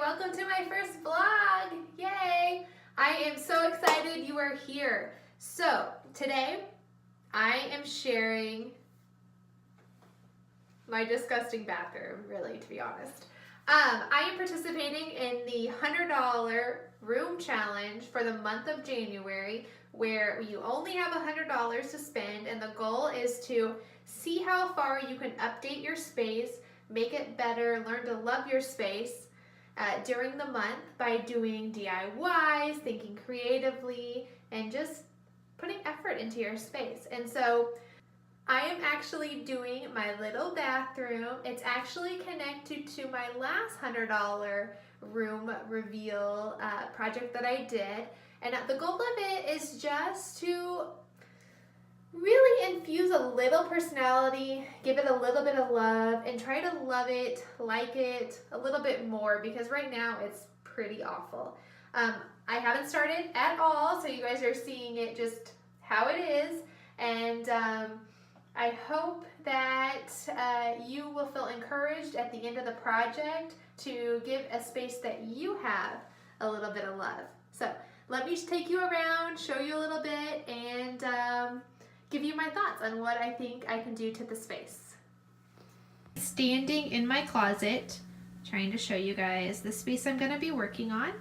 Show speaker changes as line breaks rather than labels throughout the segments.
welcome to my first vlog. Yay! I am so excited you are here. So today I am sharing my disgusting bathroom, really, to be honest. I am participating in the $100 room challenge for the month of January, where you only have $100 to spend, and the goal is to see how far you can update your space, make it better, learn to love your space during the month by doing DIYs, thinking creatively, and just putting effort into your space. And so I am actually doing my little bathroom. It's actually connected to my last $100 room reveal project that I did. And the goal of it is just to really infuse a little personality, give it a little bit of love, and try to love it, like it a little bit more, because right now it's pretty awful. I haven't started at all, so you guys are seeing it just how it is. And I hope that you will feel encouraged at the end of the project to give a space that you have a little bit of love. So let me take you around, show you a little bit, and give you my thoughts on what I think I can do to the space. Standing in my closet, trying to show you guys the space I'm going to be working on.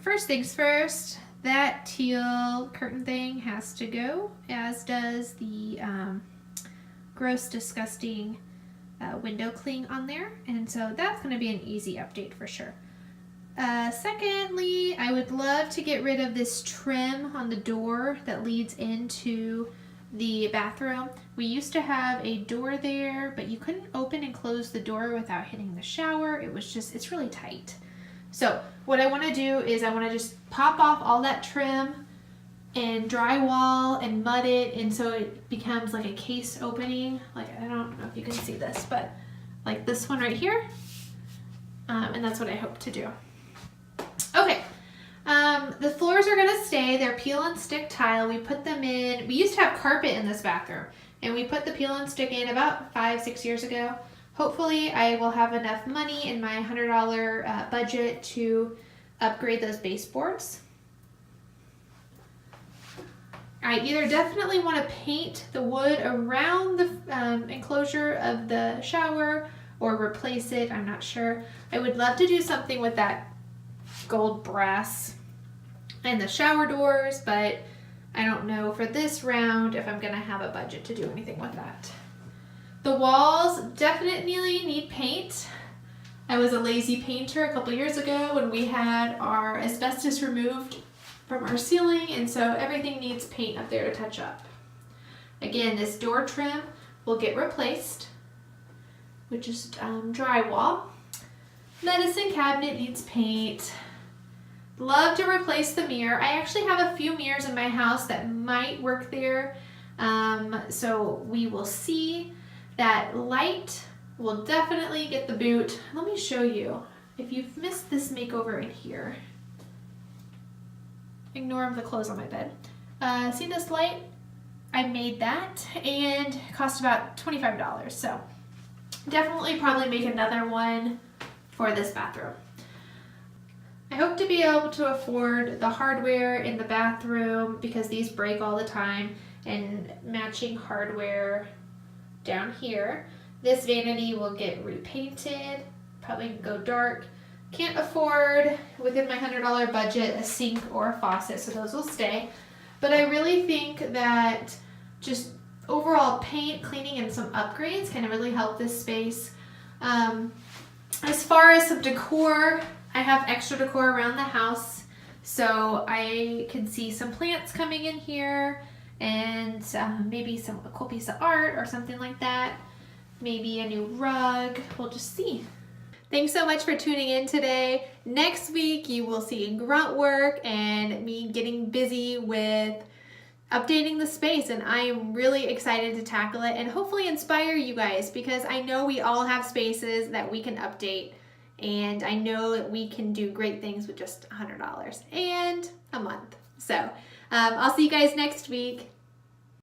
First things first, that teal curtain thing has to go, as does the gross, disgusting window cling on there, and so that's going to be an easy update for sure. Secondly, I would love to get rid of this trim on the door that leads into the bathroom. We used to have a door there, but you couldn't open and close the door without hitting the shower. It's really tight. So what I want to do is I want to just pop off all that trim and drywall and mud it, and so it becomes like a case opening. Like, I don't know if you can see this, but like this one right here. And that's what I hope to do. Okay, the floors are gonna stay. They're peel and stick tile. We put them in, we used to have carpet in this bathroom, and we put the peel and stick in about 5-6 years ago. Hopefully I will have enough money in my $100 budget to upgrade those baseboards. I either definitely want to paint the wood around the enclosure of the shower or replace it. I'm not sure. I would love to do something with that gold brass and the shower doors, but I don't know for this round if I'm gonna have a budget to do anything with that. The walls definitely need paint. I was a lazy painter a couple years ago when we had our asbestos removed from our ceiling, and so everything needs paint up there to touch up. Again, this door trim will get replaced, which is drywall. Medicine cabinet needs paint. Love to replace the mirror. I actually have a few mirrors in my house that might work there, so we will see. That light will definitely get the boot. Let me show you. If you've missed this makeover in here, ignore the clothes on my bed. See this light? I made that, and it cost about $25, so definitely probably make another one for this bathroom. I hope to be able to afford the hardware in the bathroom because these break all the time, and matching hardware down here. This vanity will get repainted, probably go dark. Can't afford, within my $100 budget, a sink or a faucet, so those will stay. But I really think that just overall paint, cleaning, and some upgrades can really help this space. As far as some decor, I have extra decor around the house, so I can see some plants coming in here, and maybe a cool piece of art or something like that. Maybe a new rug. We'll just see. Thanks so much for tuning in today. Next week you will see grunt work and me getting busy with updating the space, and I am really excited to tackle it and hopefully inspire you guys, because I know we all have spaces that we can update, and I know that we can do great things with just $100 and a month. So I'll see you guys next week.